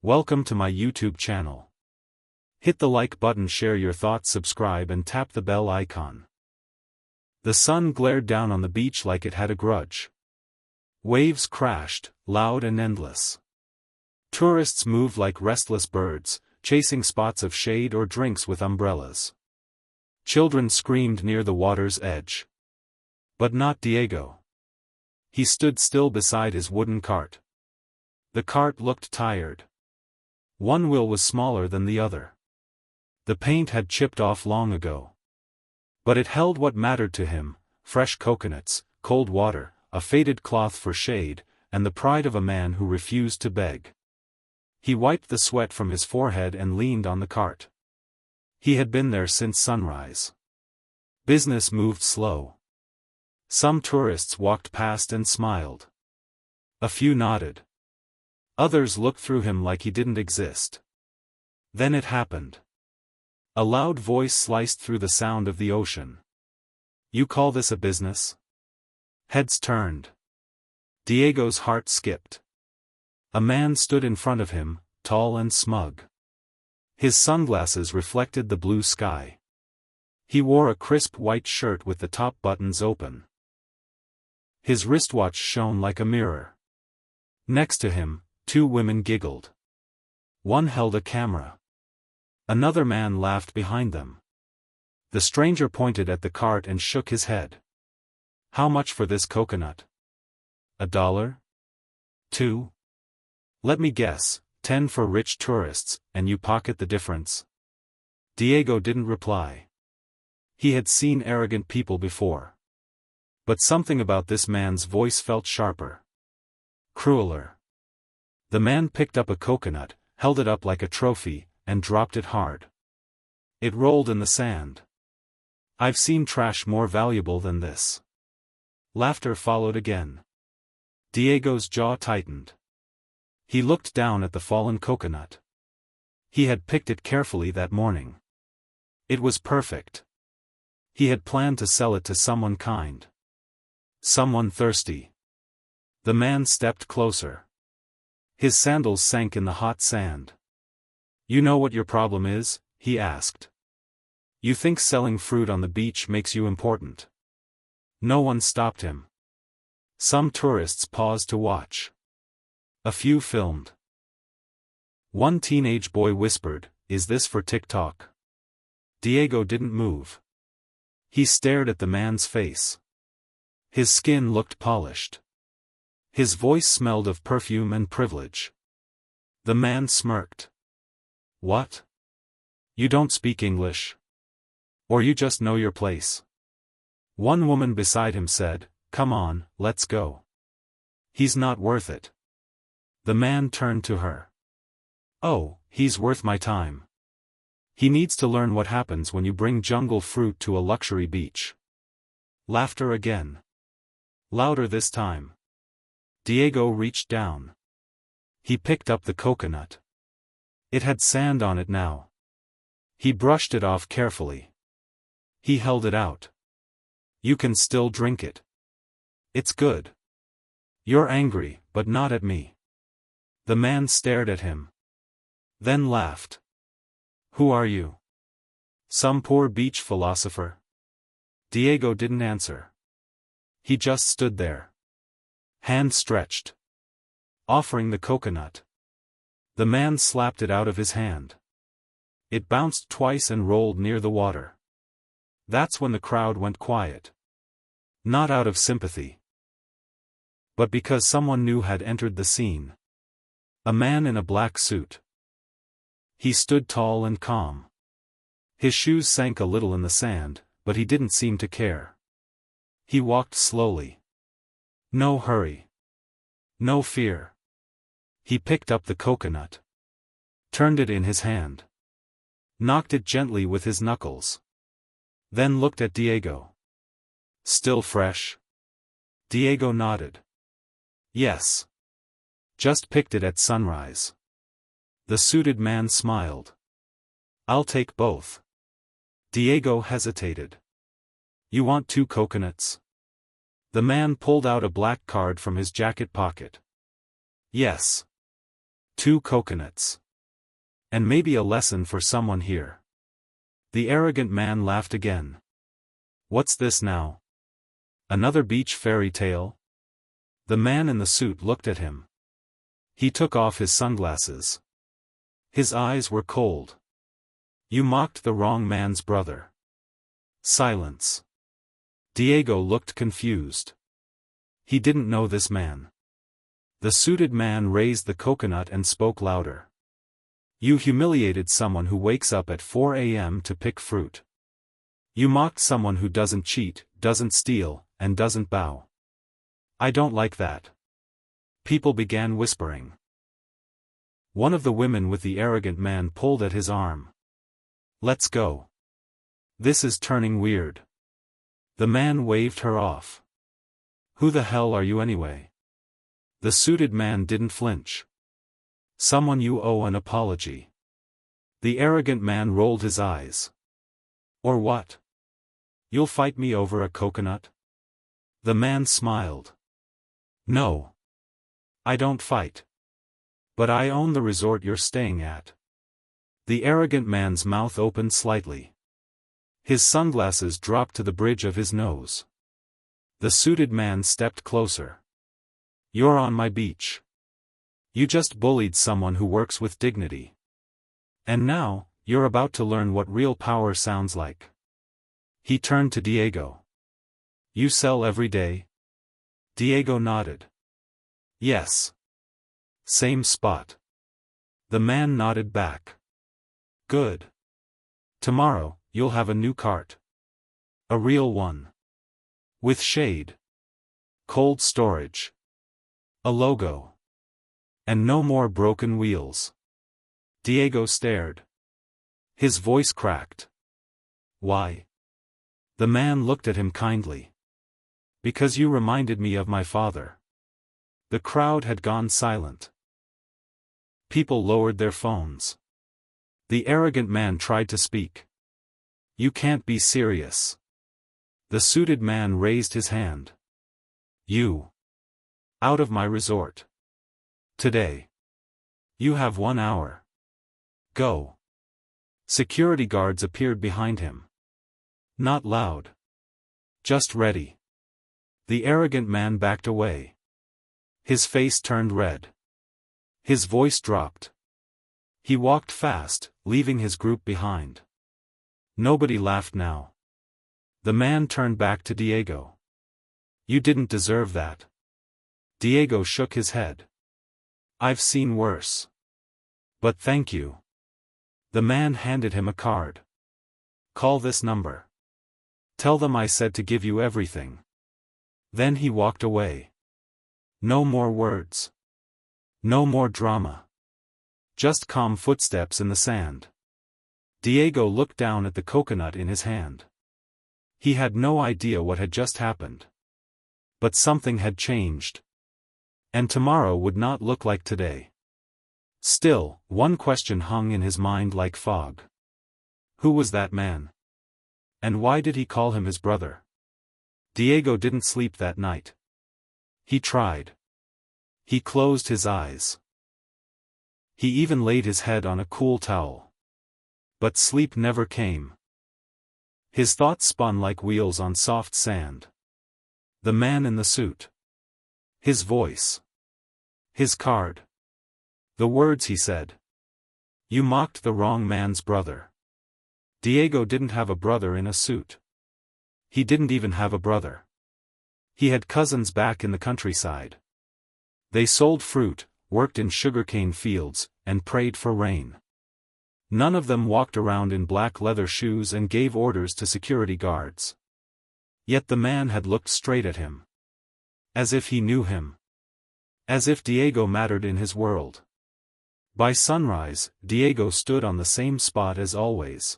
Welcome to my YouTube channel. Hit the like button, share your thoughts, subscribe and tap the bell icon. The sun glared down on the beach like it had a grudge. Waves crashed, loud and endless. Tourists moved like restless birds, chasing spots of shade or drinks with umbrellas. Children screamed near the water's edge. But not Diego. He stood still beside his wooden cart. The cart looked tired. One wheel was smaller than the other. The paint had chipped off long ago. But it held what mattered to him: fresh coconuts, cold water, a faded cloth for shade, and the pride of a man who refused to beg. He wiped the sweat from his forehead and leaned on the cart. He had been there since sunrise. Business moved slow. Some tourists walked past and smiled. A few nodded. Others looked through him like he didn't exist. Then it happened. A loud voice sliced through the sound of the ocean. "You call this a business?" Heads turned. Diego's heart skipped. A man stood in front of him, tall and smug. His sunglasses reflected the blue sky. He wore a crisp white shirt with the top buttons open. His wristwatch shone like a mirror. Next to him, two women giggled. One held a camera. Another man laughed behind them. The stranger pointed at the cart and shook his head. "How much for this coconut?" $1? $2? "Let me guess, 10 for rich tourists, and you pocket the difference." Diego didn't reply. He had seen arrogant people before. But something about this man's voice felt sharper. Crueler. The man picked up a coconut, held it up like a trophy, and dropped it hard. It rolled in the sand. "I've seen trash more valuable than this." Laughter followed again. Diego's jaw tightened. He looked down at the fallen coconut. He had picked it carefully that morning. It was perfect. He had planned to sell it to someone kind. Someone thirsty. The man stepped closer. His sandals sank in the hot sand. "You know what your problem is?" he asked. "You think selling fruit on the beach makes you important." No one stopped him. Some tourists paused to watch. A few filmed. One teenage boy whispered, "Is this for TikTok?" Diego didn't move. He stared at the man's face. His skin looked polished. His voice smelled of perfume and privilege. The man smirked. "What? You don't speak English? Or you just know your place?" One woman beside him said, "Come on, let's go." "He's not worth it." The man turned to her. "Oh, he's worth my time. He needs to learn what happens when you bring jungle fruit to a luxury beach." Laughter again. Louder this time. Diego reached down. He picked up the coconut. It had sand on it now. He brushed it off carefully. He held it out. "You can still drink it. It's good." "You're angry, but not at me." The man stared at him. Then laughed. "Who are you? Some poor beach philosopher?" Diego didn't answer. He just stood there. Hand stretched. Offering the coconut. The man slapped it out of his hand. It bounced twice and rolled near the water. That's when the crowd went quiet. Not out of sympathy, but because someone new had entered the scene. A man in a black suit. He stood tall and calm. His shoes sank a little in the sand, but he didn't seem to care. He walked slowly. No hurry. No fear. He picked up the coconut. Turned it in his hand. Knocked it gently with his knuckles. Then looked at Diego. "Still fresh?" Diego nodded. "Yes. Just picked it at sunrise." The suited man smiled. "I'll take both." Diego hesitated. "You want 2 coconuts?" The man pulled out a black card from his jacket pocket. "Yes. 2 coconuts. And maybe a lesson for someone here. The arrogant man laughed again. What's this now? Another beach fairy tale? The man in the suit looked at him. He took off his sunglasses. His eyes were cold. You mocked the wrong man's brother. Silence. Diego looked confused. He didn't know this man. The suited man raised the coconut and spoke louder. You humiliated someone who wakes up at 4 a.m. to pick fruit. You mocked someone who doesn't cheat, doesn't steal, and doesn't bow. I don't like that. People began whispering. One of the women with the arrogant man pulled at his arm. Let's go. This is turning weird. The man waved her off. Who the hell are you anyway? The suited man didn't flinch. Someone you owe an apology. The arrogant man rolled his eyes. Or what? You'll fight me over a coconut? The man smiled. No. I don't fight. But I own the resort you're staying at. The arrogant man's mouth opened slightly. His sunglasses dropped to the bridge of his nose. The suited man stepped closer. You're on my beach. You just bullied someone who works with dignity. And now, you're about to learn what real power sounds like. He turned to Diego. You sell every day? Diego nodded. Yes. Same spot. The man nodded back. Good. Tomorrow, you'll have a new cart. A real one. With shade. Cold storage. A logo. And no more broken wheels. Diego stared. His voice cracked. Why? The man looked at him kindly. Because you reminded me of my father. The crowd had gone silent. People lowered their phones. The arrogant man tried to speak. You can't be serious. The suited man raised his hand. You. Out of my resort. Today. You have 1 hour. Go. Security guards appeared behind him. Not loud. Just ready. The arrogant man backed away. His face turned red. His voice dropped. He walked fast, leaving his group behind. Nobody laughed now. The man turned back to Diego. You didn't deserve that. Diego shook his head. I've seen worse. But thank you. The man handed him a card. Call this number. Tell them I said to give you everything. Then he walked away. No more words. No more drama. Just calm footsteps in the sand. Diego looked down at the coconut in his hand. He had no idea what had just happened. But something had changed. And tomorrow would not look like today. Still, one question hung in his mind like fog. Who was that man? And why did he call him his brother? Diego didn't sleep that night. He tried. He closed his eyes. He even laid his head on a cool towel. But sleep never came. His thoughts spun like wheels on soft sand. The man in the suit. His voice. His card. The words he said. You mocked the wrong man's brother. Diego didn't have a brother in a suit. He didn't even have a brother. He had cousins back in the countryside. They sold fruit, worked in sugarcane fields, and prayed for rain. None of them walked around in black leather shoes and gave orders to security guards. Yet the man had looked straight at him. As if he knew him. As if Diego mattered in his world. By sunrise, Diego stood on the same spot as always.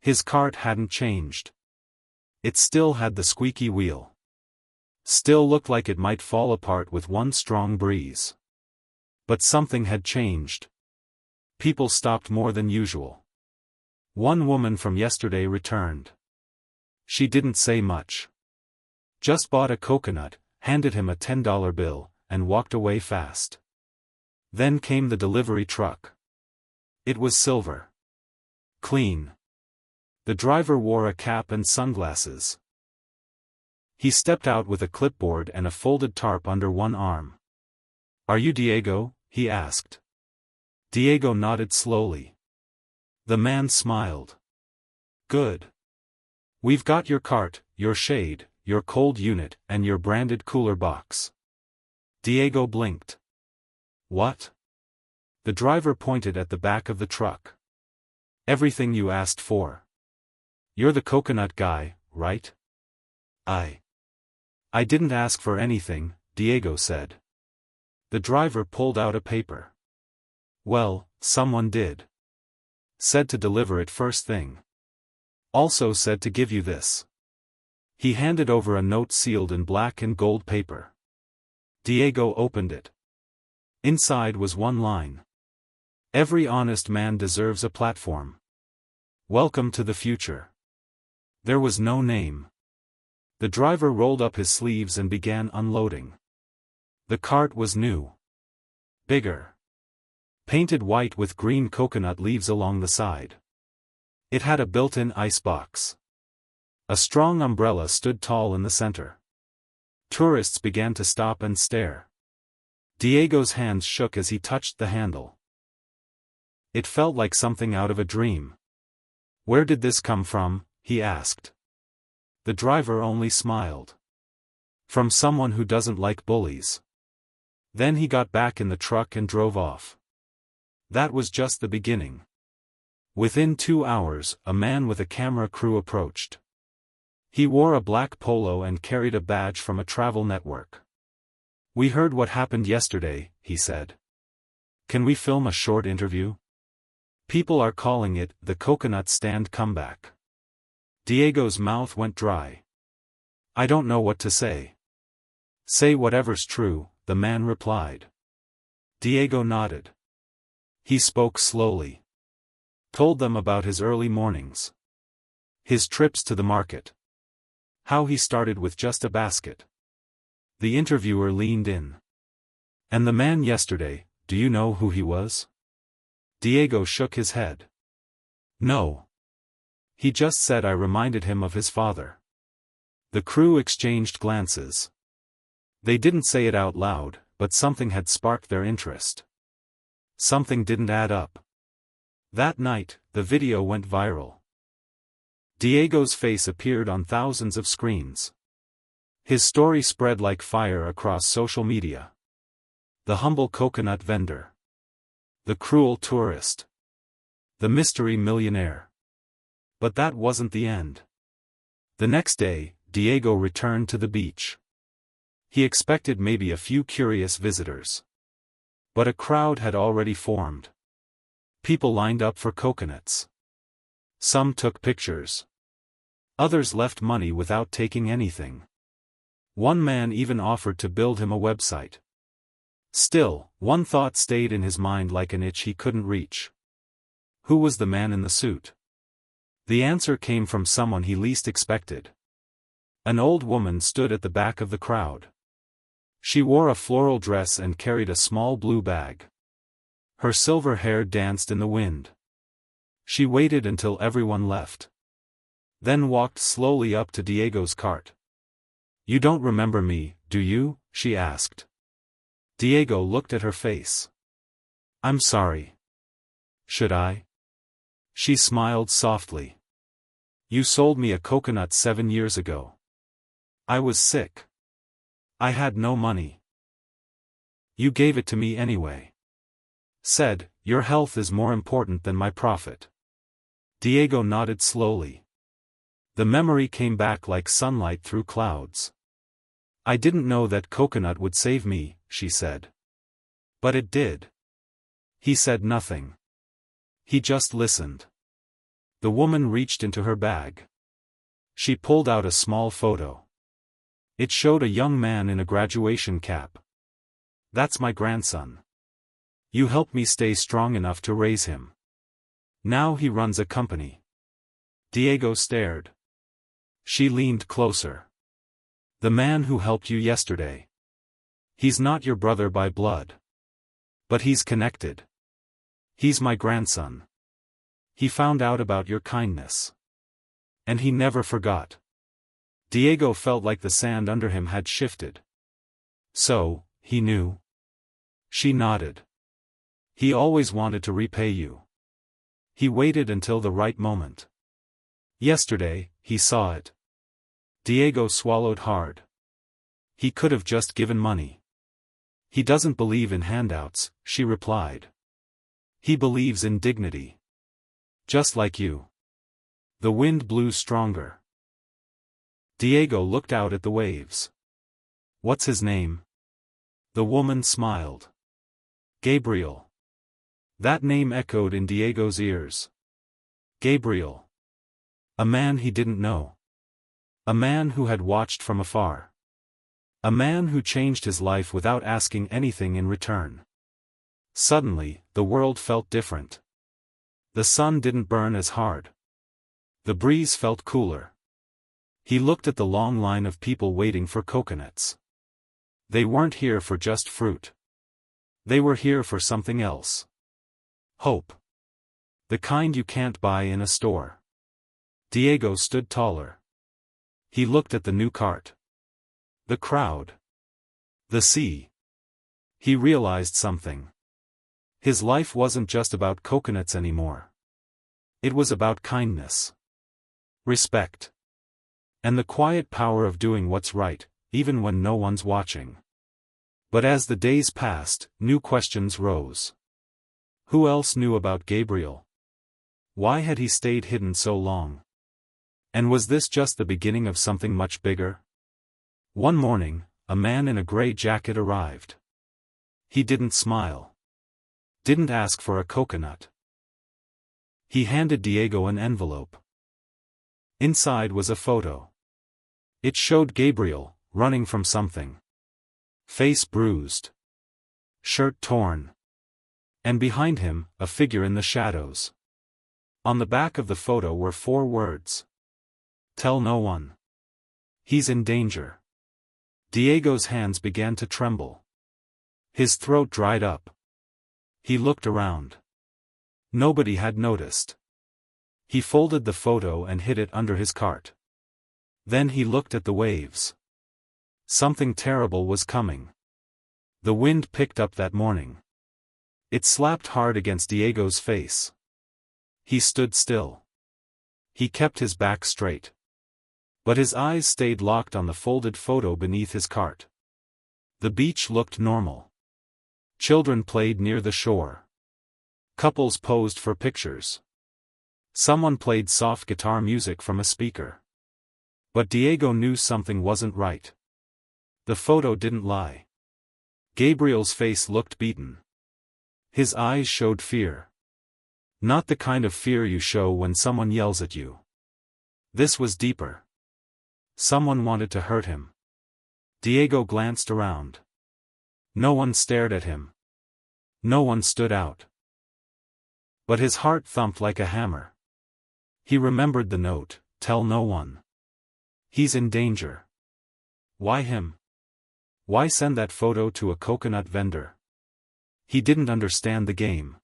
His cart hadn't changed. It still had the squeaky wheel. Still looked like it might fall apart with one strong breeze. But something had changed. People stopped more than usual. One woman from yesterday returned. She didn't say much. Just bought a coconut, handed him a $10 bill, and walked away fast. Then came the delivery truck. It was silver. Clean. The driver wore a cap and sunglasses. He stepped out with a clipboard and a folded tarp under one arm. "Are you Diego?" he asked. Diego nodded slowly. The man smiled. "Good. We've got your cart, your shade, your cold unit, and your branded cooler box." Diego blinked. "What?" The driver pointed at the back of the truck. "Everything you asked for. You're the coconut guy, right?" I didn't ask for anything," Diego said. The driver pulled out a paper. "Well, someone did. Said to deliver it first thing. Also said to give you this." He handed over a note sealed in black and gold paper. Diego opened it. Inside was one line. "Every honest man deserves a platform. Welcome to the future." There was no name. The driver rolled up his sleeves and began unloading. The cart was new. Bigger. Painted white with green coconut leaves along the side. It had a built-in ice box. A strong umbrella stood tall in the center. Tourists began to stop and stare. Diego's hands shook as he touched the handle. It felt like something out of a dream. "Where did this come from?" he asked. The driver only smiled. "From someone who doesn't like bullies." Then he got back in the truck and drove off. That was just the beginning. Within 2 hours, a man with a camera crew approached. He wore a black polo and carried a badge from a travel network. "We heard what happened yesterday," he said. "Can we film a short interview? People are calling it the coconut stand comeback." Diego's mouth went dry. "I don't know what to say." "Say whatever's true," the man replied. Diego nodded. He spoke slowly. Told them about his early mornings. His trips to the market. How he started with just a basket. The interviewer leaned in. "And the man yesterday, do you know who he was?" Diego shook his head. "No. He just said I reminded him of his father." The crew exchanged glances. They didn't say it out loud, but something had sparked their interest. Something didn't add up. That night, the video went viral. Diego's face appeared on thousands of screens. His story spread like fire across social media. The humble coconut vendor. The cruel tourist. The mystery millionaire. But that wasn't the end. The next day, Diego returned to the beach. He expected maybe a few curious visitors. But a crowd had already formed. People lined up for coconuts. Some took pictures. Others left money without taking anything. One man even offered to build him a website. Still, one thought stayed in his mind like an itch he couldn't reach. Who was the man in the suit? The answer came from someone he least expected. An old woman stood at the back of the crowd. She wore a floral dress and carried a small blue bag. Her silver hair danced in the wind. She waited until everyone left. Then walked slowly up to Diego's cart. "You don't remember me, do you?" she asked. Diego looked at her face. "I'm sorry. Should I?" She smiled softly. "You sold me a coconut 7 years ago. I was sick. I had no money. You gave it to me anyway. Said, your health is more important than my profit." Diego nodded slowly. The memory came back like sunlight through clouds. "I didn't know that coconut would save me," she said. "But it did." He said nothing. He just listened. The woman reached into her bag. She pulled out a small photo. It showed a young man in a graduation cap. "That's my grandson. You helped me stay strong enough to raise him. Now he runs a company." Diego stared. She leaned closer. "The man who helped you yesterday. He's not your brother by blood. But he's connected. He's my grandson. He found out about your kindness. And he never forgot. Diego felt like the sand under him had shifted. So, he knew. She nodded. He always wanted to repay you. He waited until the right moment. Yesterday, he saw it. Diego swallowed hard. He could have just given money. He doesn't believe in handouts, she replied. He believes in dignity. Just like you. The wind blew stronger. Diego looked out at the waves. What's his name? The woman smiled. Gabriel. That name echoed in Diego's ears. Gabriel. A man he didn't know. A man who had watched from afar. A man who changed his life without asking anything in return. Suddenly, the world felt different. The sun didn't burn as hard. The breeze felt cooler. He looked at the long line of people waiting for coconuts. They weren't here for just fruit. They were here for something else. Hope. The kind you can't buy in a store. Diego stood taller. He looked at the new cart. The crowd. The sea. He realized something. His life wasn't just about coconuts anymore. It was about kindness. Respect. And the quiet power of doing what's right, even when no one's watching. But as the days passed, new questions rose. Who else knew about Gabriel? Why had he stayed hidden so long? And was this just the beginning of something much bigger? One morning, a man in a gray jacket arrived. He didn't smile. Didn't ask for a coconut. He handed Diego an envelope. Inside was a photo. It showed Gabriel, running from something. Face bruised. Shirt torn. And behind him, a figure in the shadows. On the back of the photo were 4 words. Tell no one. He's in danger. Diego's hands began to tremble. His throat dried up. He looked around. Nobody had noticed. He folded the photo and hid it under his cart. Then he looked at the waves. Something terrible was coming. The wind picked up that morning. It slapped hard against Diego's face. He stood still. He kept his back straight. But his eyes stayed locked on the folded photo beneath his cart. The beach looked normal. Children played near the shore. Couples posed for pictures. Someone played soft guitar music from a speaker. But Diego knew something wasn't right. The photo didn't lie. Gabriel's face looked beaten. His eyes showed fear. Not the kind of fear you show when someone yells at you. This was deeper. Someone wanted to hurt him. Diego glanced around. No one stared at him. No one stood out. But his heart thumped like a hammer. He remembered the note, tell no one. He's in danger. Why him? Why send that photo to a coconut vendor? He didn't understand the game.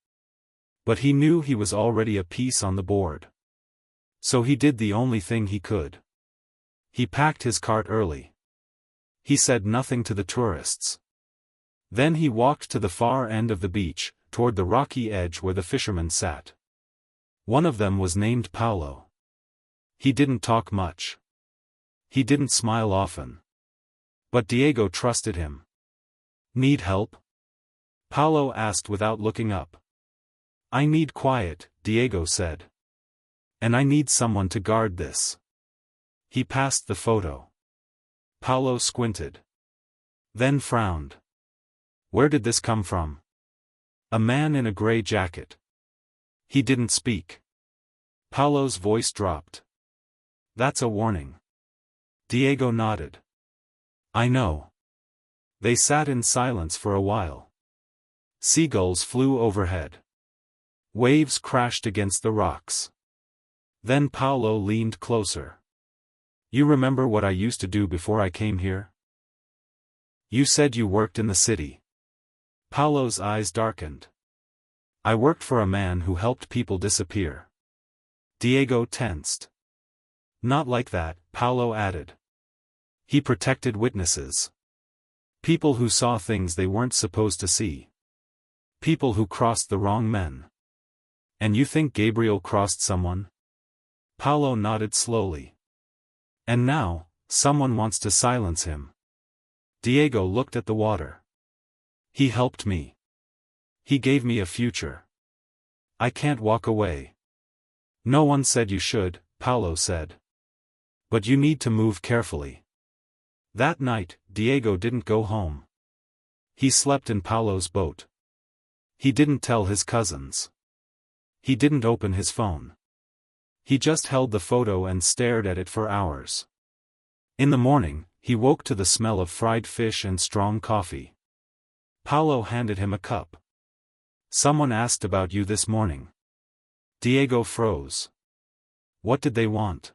But he knew he was already a piece on the board. So he did the only thing he could. He packed his cart early. He said nothing to the tourists. Then he walked to the far end of the beach, toward the rocky edge where the fishermen sat. One of them was named Paulo. He didn't talk much. He didn't smile often. But Diego trusted him. Need help? Paulo asked without looking up. I need quiet, Diego said. And I need someone to guard this. He passed the photo. Paulo squinted. Then frowned. Where did this come from? A man in a gray jacket. He didn't speak. Paulo's voice dropped. That's a warning. Diego nodded. I know. They sat in silence for a while. Seagulls flew overhead. Waves crashed against the rocks. Then Paulo leaned closer. You remember what I used to do before I came here? You said you worked in the city. Paolo's eyes darkened. I worked for a man who helped people disappear. Diego tensed. Not like that, Paolo added. He protected witnesses. People who saw things they weren't supposed to see. People who crossed the wrong men. And you think Gabriel crossed someone? Paolo nodded slowly. And now, someone wants to silence him. Diego looked at the water. He helped me. He gave me a future. I can't walk away. No one said you should, Paolo said. But you need to move carefully. That night, Diego didn't go home. He slept in Paolo's boat. He didn't tell his cousins. He didn't open his phone. He just held the photo and stared at it for hours. In the morning, he woke to the smell of fried fish and strong coffee. Paolo handed him a cup. Someone asked about you this morning. Diego froze. What did they want?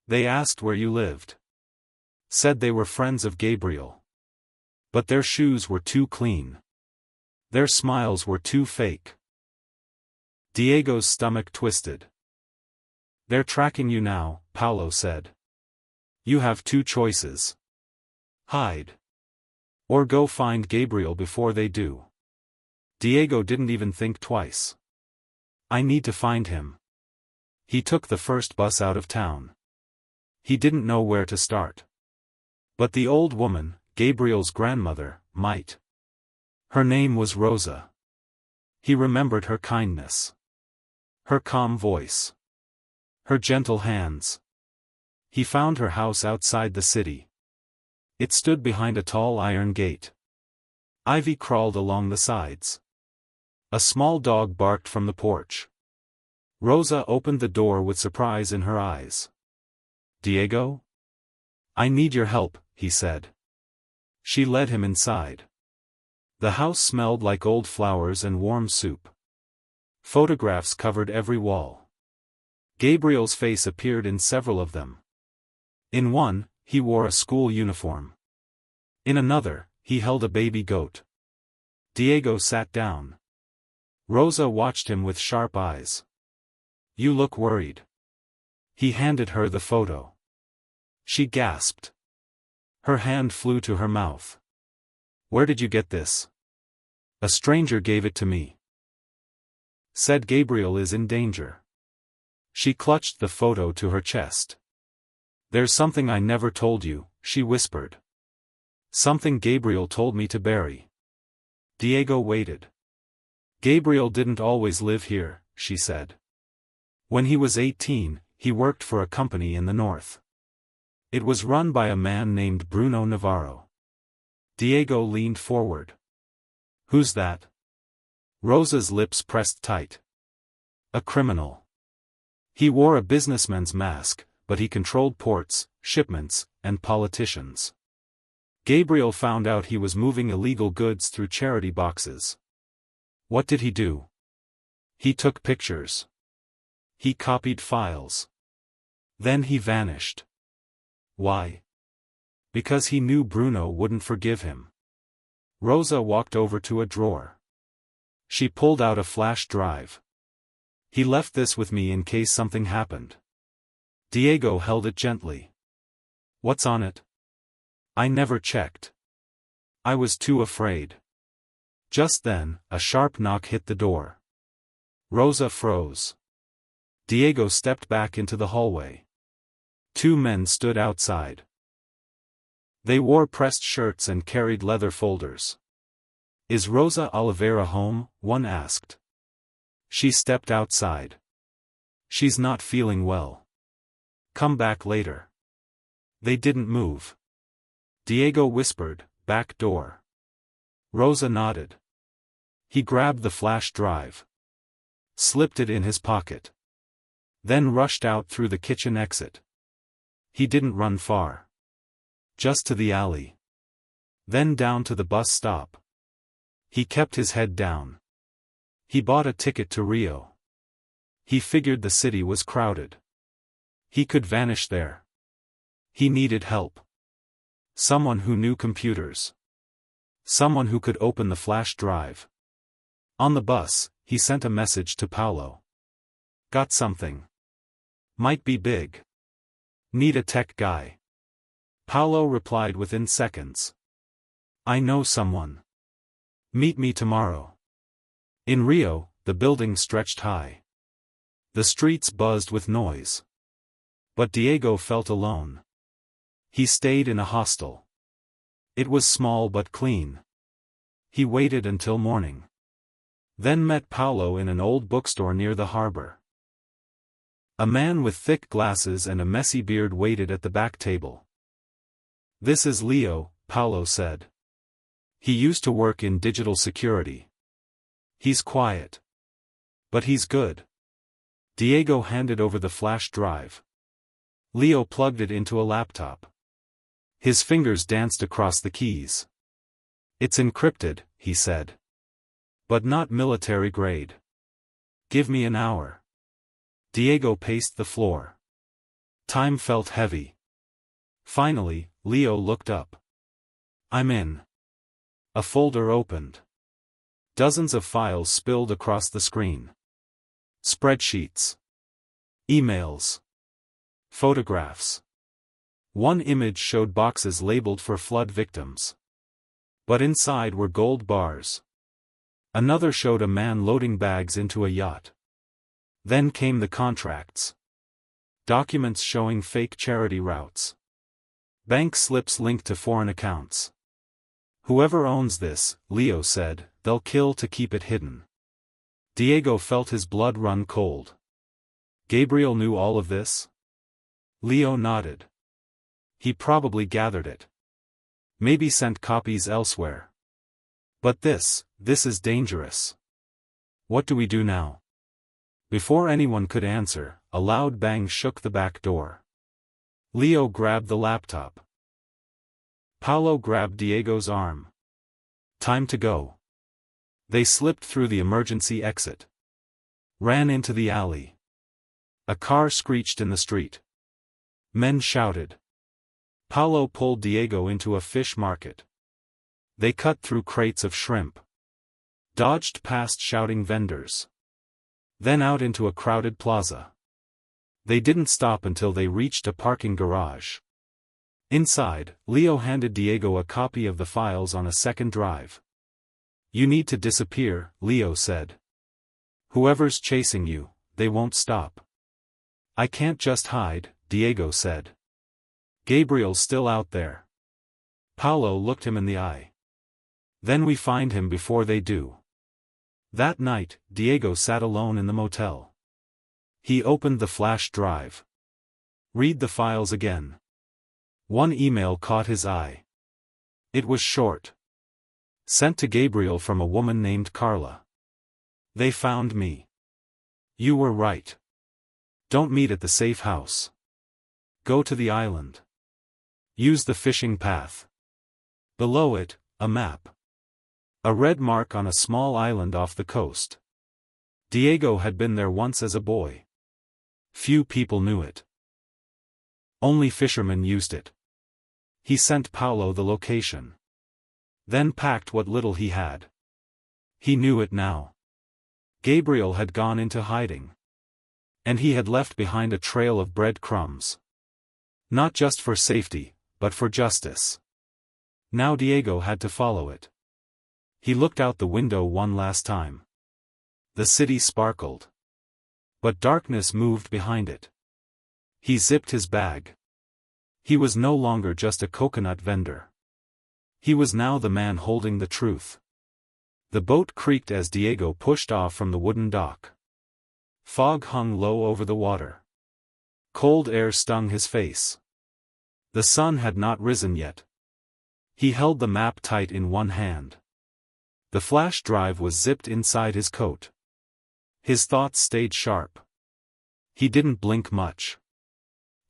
They asked where you lived. Said they were friends of Gabriel. But their shoes were too clean. Their smiles were too fake. Diego's stomach twisted. They're tracking you now, Paolo said. You have two choices. Hide. Or go find Gabriel before they do. Diego didn't even think twice. I need to find him. He took the first bus out of town. He didn't know where to start. But the old woman, Gabriel's grandmother, might. Her name was Rosa. He remembered her kindness. Her calm voice. Her gentle hands. He found her house outside the city. It stood behind a tall iron gate. Ivy crawled along the sides. A small dog barked from the porch. Rosa opened the door with surprise in her eyes. Diego? I need your help, he said. She led him inside. The house smelled like old flowers and warm soup. Photographs covered every wall. Gabriel's face appeared in several of them. In one, he wore a school uniform. In another, he held a baby goat. Diego sat down. Rosa watched him with sharp eyes. You look worried. He handed her the photo. She gasped. Her hand flew to her mouth. Where did you get this? A stranger gave it to me. Said Gabriel is in danger. She clutched the photo to her chest. There's something I never told you, she whispered. Something Gabriel told me to bury. Diego waited. Gabriel didn't always live here, she said. When he was 18, he worked for a company in the north. It was run by a man named Bruno Navarro. Diego leaned forward. Who's that? Rosa's lips pressed tight. A criminal. He wore a businessman's mask, but he controlled ports, shipments, and politicians. Gabriel found out he was moving illegal goods through charity boxes. What did he do? He took pictures. He copied files. Then he vanished. Why? Because he knew Bruno wouldn't forgive him. Rosa walked over to a drawer. She pulled out a flash drive. He left this with me in case something happened. Diego held it gently. What's on it? I never checked. I was too afraid. Just then, a sharp knock hit the door. Rosa froze. Diego stepped back into the hallway. Two men stood outside. They wore pressed shirts and carried leather folders. Is Rosa Oliveira home? One asked. She stepped outside. She's not feeling well. Come back later. They didn't move. Diego whispered, back door. Rosa nodded. He grabbed the flash drive. Slipped it in his pocket. Then rushed out through the kitchen exit. He didn't run far. Just to the alley. Then down to the bus stop. He kept his head down. He bought a ticket to Rio. He figured the city was crowded. He could vanish there. He needed help. Someone who knew computers. Someone who could open the flash drive. On the bus, he sent a message to Paulo. Got something. Might be big. Need a tech guy. Paulo replied within seconds. I know someone. Meet me tomorrow. In Rio, the building stretched high. The streets buzzed with noise. But Diego felt alone. He stayed in a hostel. It was small but clean. He waited until morning. Then met Paulo in an old bookstore near the harbor. A man with thick glasses and a messy beard waited at the back table. This is Leo, Paulo said. He used to work in digital security. He's quiet. But he's good. Diego handed over the flash drive. Leo plugged it into a laptop. His fingers danced across the keys. It's encrypted, he said. But not military grade. Give me an hour. Diego paced the floor. Time felt heavy. Finally, Leo looked up. I'm in. A folder opened. Dozens of files spilled across the screen. Spreadsheets. Emails. Photographs. One image showed boxes labeled for flood victims. But inside were gold bars. Another showed a man loading bags into a yacht. Then came the contracts. Documents showing fake charity routes. Bank slips linked to foreign accounts. Whoever owns this, Leo said, they'll kill to keep it hidden. Diego felt his blood run cold. Gabriel knew all of this? Leo nodded. He probably gathered it. Maybe sent copies elsewhere. But this is dangerous. What do we do now? Before anyone could answer, a loud bang shook the back door. Leo grabbed the laptop. Paulo grabbed Diego's arm. Time to go. They slipped through the emergency exit. Ran into the alley. A car screeched in the street. Men shouted. Paulo pulled Diego into a fish market. They cut through crates of shrimp. Dodged past shouting vendors. Then out into a crowded plaza. They didn't stop until they reached a parking garage. Inside, Leo handed Diego a copy of the files on a second drive. You need to disappear, Leo said. Whoever's chasing you, they won't stop. I can't just hide, Diego said. Gabriel's still out there. Paulo looked him in the eye. Then we find him before they do. That night, Diego sat alone in the motel. He opened the flash drive. Read the files again. One email caught his eye. It was short. Sent to Gabriel from a woman named Carla. They found me. You were right. Don't meet at the safe house. Go to the island. Use the fishing path. Below it, a map. A red mark on a small island off the coast. Diego had been there once as a boy. Few people knew it. Only fishermen used it. He sent Paulo the location. Then packed what little he had. He knew it now. Gabriel had gone into hiding. And he had left behind a trail of breadcrumbs. Not just for safety, but for justice. Now Diego had to follow it. He looked out the window one last time. The city sparkled. But darkness moved behind it. He zipped his bag. He was no longer just a coconut vendor. He was now the man holding the truth. The boat creaked as Diego pushed off from the wooden dock. Fog hung low over the water. Cold air stung his face. The sun had not risen yet. He held the map tight in one hand. The flash drive was zipped inside his coat. His thoughts stayed sharp. He didn't blink much.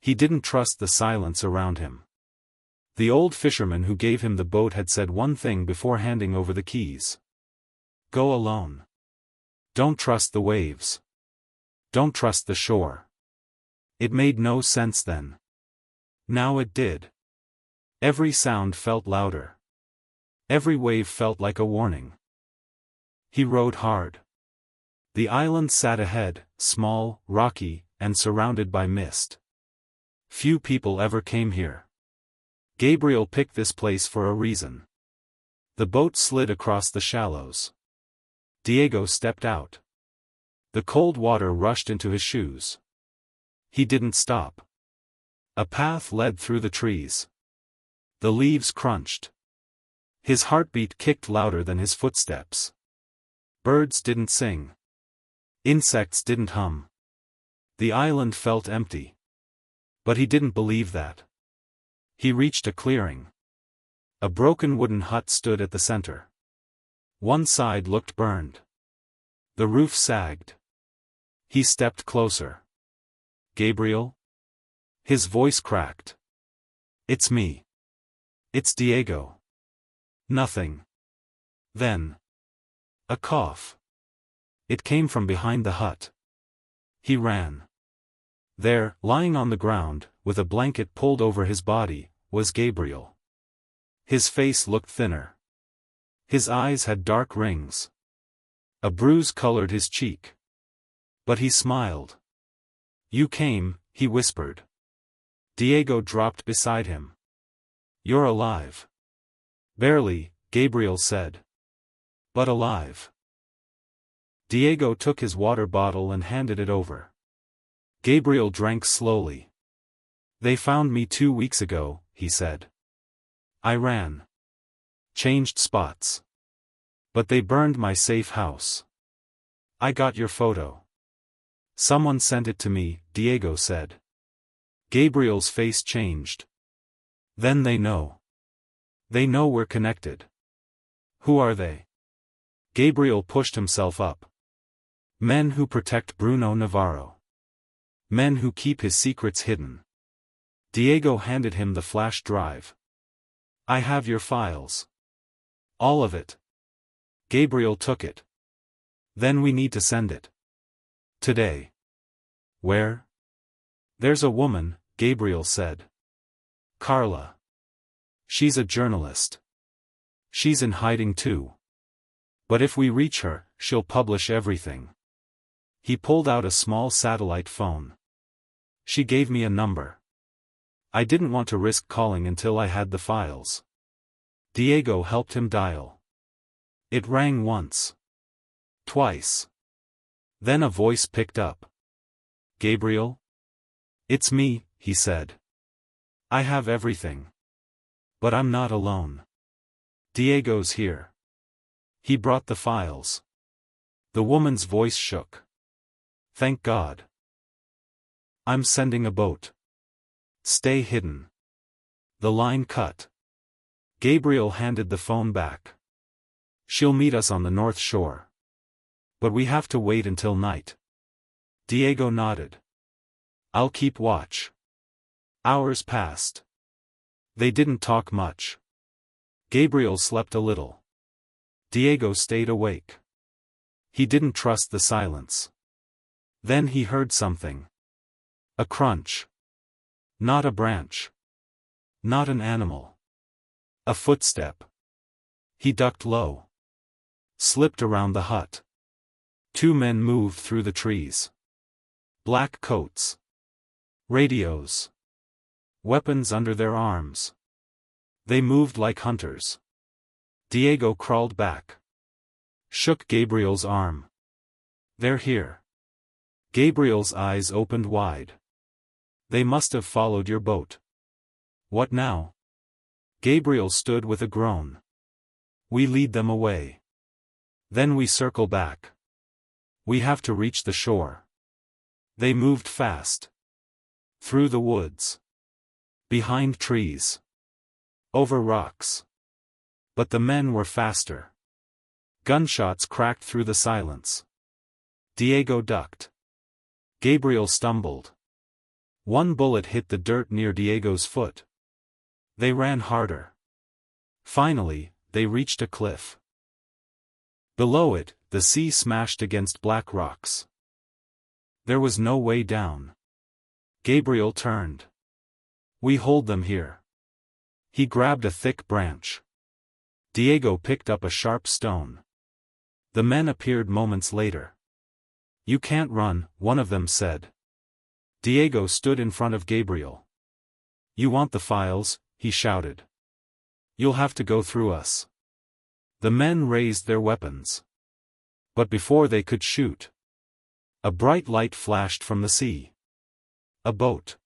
He didn't trust the silence around him. The old fisherman who gave him the boat had said one thing before handing over the keys. Go alone. Don't trust the waves. Don't trust the shore. It made no sense then. Now it did. Every sound felt louder. Every wave felt like a warning. He rowed hard. The island sat ahead, small, rocky, and surrounded by mist. Few people ever came here. Gabriel picked this place for a reason. The boat slid across the shallows. Diego stepped out. The cold water rushed into his shoes. He didn't stop. A path led through the trees. The leaves crunched. His heartbeat kicked louder than his footsteps. Birds didn't sing. Insects didn't hum. The island felt empty. But he didn't believe that. He reached a clearing. A broken wooden hut stood at the center. One side looked burned. The roof sagged. He stepped closer. "Gabriel?" His voice cracked. "It's me. It's Diego." Nothing. Then. A cough. It came from behind the hut. He ran. There, lying on the ground, with a blanket pulled over his body, was Gabriel. His face looked thinner. His eyes had dark rings. A bruise colored his cheek. But he smiled. "You came," he whispered. Diego dropped beside him. "You're alive." "Barely," Gabriel said. "But alive." Diego took his water bottle and handed it over. Gabriel drank slowly. "They found me 2 weeks ago," he said. "I ran. Changed spots. But they burned my safe house. I got your photo." "Someone sent it to me," Diego said. Gabriel's face changed. "Then they know. They know we're connected." "Who are they?" Gabriel pushed himself up. "Men who protect Bruno Navarro. Men who keep his secrets hidden." Diego handed him the flash drive. "I have your files. All of it." Gabriel took it. "Then we need to send it. Today." "Where?" "There's a woman," Gabriel said. "Carla. She's a journalist. She's in hiding too. But if we reach her, she'll publish everything." He pulled out a small satellite phone. "She gave me a number. I didn't want to risk calling until I had the files." Diego helped him dial. It rang once. Twice. Then a voice picked up. "Gabriel?" "It's me," he said. "I have everything. But I'm not alone. Diego's here. He brought the files." The woman's voice shook. "Thank God. I'm sending a boat. Stay hidden." The line cut. Gabriel handed the phone back. "She'll meet us on the north shore. But we have to wait until night." Diego nodded. "I'll keep watch." Hours passed. They didn't talk much. Gabriel slept a little. Diego stayed awake. He didn't trust the silence. Then he heard something. A crunch. Not a branch. Not an animal. A footstep. He ducked low. Slipped around the hut. 2 men moved through the trees. Black coats. Radios. Weapons under their arms. They moved like hunters. Diego crawled back. Shook Gabriel's arm. "They're here." Gabriel's eyes opened wide. "They must have followed your boat." "What now?" Gabriel stood with a groan. "We lead them away. Then we circle back. We have to reach the shore." They moved fast. Through the woods. Behind trees. Over rocks. But the men were faster. Gunshots cracked through the silence. Diego ducked. Gabriel stumbled. One bullet hit the dirt near Diego's foot. They ran harder. Finally, they reached a cliff. Below it, the sea smashed against black rocks. There was no way down. Gabriel turned. "We hold them here." He grabbed a thick branch. Diego picked up a sharp stone. The men appeared moments later. "You can't run," one of them said. Diego stood in front of Gabriel. "You want the files?" he shouted. "You'll have to go through us." The men raised their weapons. But before they could shoot, a bright light flashed from the sea. A boat.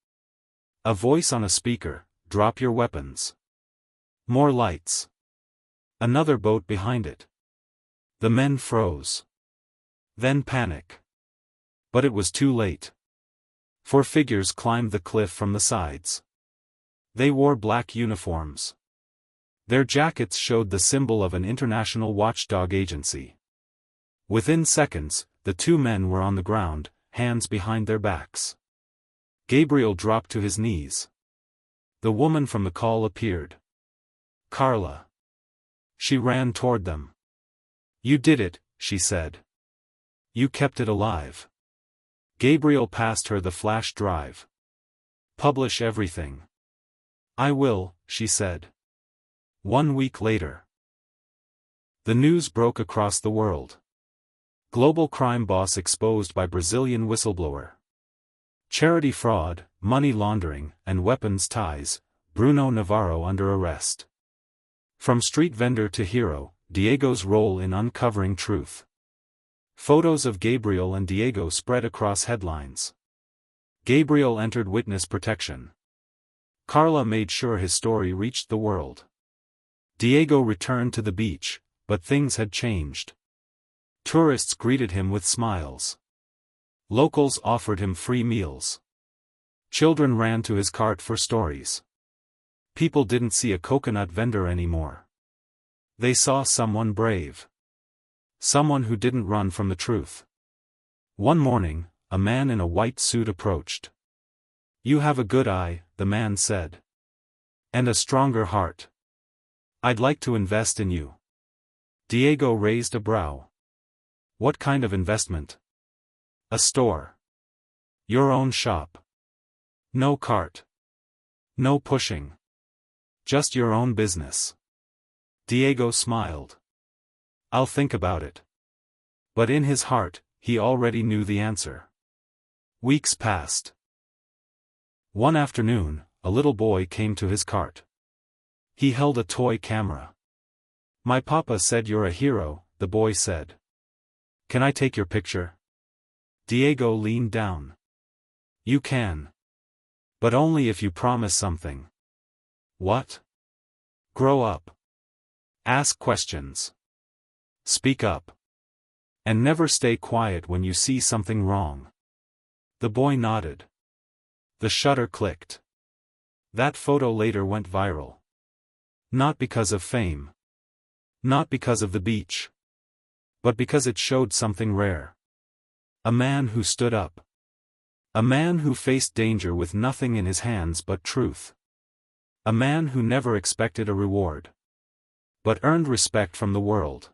A voice on a speaker: "Drop your weapons." More lights. Another boat behind it. The men froze. Then panic. But it was too late. 4 figures climbed the cliff from the sides. They wore black uniforms. Their jackets showed the symbol of an international watchdog agency. Within seconds, the 2 men were on the ground, hands behind their backs. Gabriel dropped to his knees. The woman from the call appeared. Carla. She ran toward them. "You did it," she said. "You kept it alive." Gabriel passed her the flash drive. "Publish everything." "I will," she said. 1 week later. The news broke across the world. Global crime boss exposed by Brazilian whistleblower. Charity fraud, money laundering, and weapons ties, Bruno Navarro under arrest. From street vendor to hero, Diego's role in uncovering truth. Photos of Gabriel and Diego spread across headlines. Gabriel entered witness protection. Carla made sure his story reached the world. Diego returned to the beach, but things had changed. Tourists greeted him with smiles. Locals offered him free meals. Children ran to his cart for stories. People didn't see a coconut vendor anymore. They saw someone brave. Someone who didn't run from the truth. One morning, a man in a white suit approached. "You have a good eye," the man said. "And a stronger heart. I'd like to invest in you." Diego raised a brow. "What kind of investment?" "A store. Your own shop. No cart. No pushing. Just your own business." Diego smiled. "I'll think about it." But in his heart, he already knew the answer. Weeks passed. One afternoon, a little boy came to his cart. He held a toy camera. "My papa said you're a hero," the boy said. "Can I take your picture?" Diego leaned down. "You can. But only if you promise something." "What?" "Grow up. Ask questions. Speak up. And never stay quiet when you see something wrong." The boy nodded. The shutter clicked. That photo later went viral. Not because of fame. Not because of the beach. But because it showed something rare. A man who stood up. A man who faced danger with nothing in his hands but truth. A man who never expected a reward, but earned respect from the world.